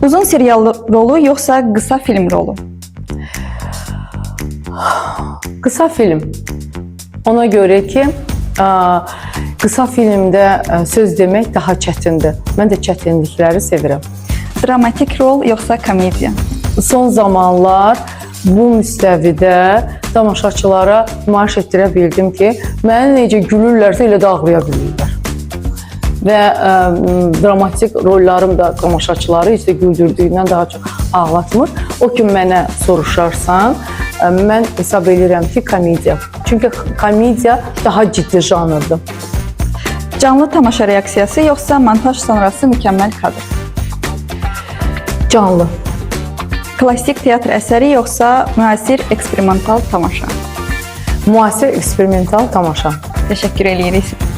Uzun serial rolu yoxsa qısa film rolu? Qısa film. Ona görə ki, qısa filmdə söz demək daha çətindir. Mən də çətinlikləri sevirəm. Dramatik rol yoxsa komediya? Son zamanlar bu müstəvidə tamaşaçılara nümayiş etdirə bildim ki, məni necə gülürlərsə elə də ağlaya bilirlər. Və dramatik rollarım da tamaşaçıları isə güldürdüyündən daha çox ağlatmır. O ki, mənə soruşarsan, mən hesab edirəm ki, komediya. Çünki komediya daha ciddi janrdır. Canlı tamaşa reaksiyası yoxsa montaj sonrası mükəmməl kadr? Canlı. Klassik teatr əsəri yoxsa müasir eksperimental tamaşa? Müasir eksperimental tamaşa. Təşəkkür edirik.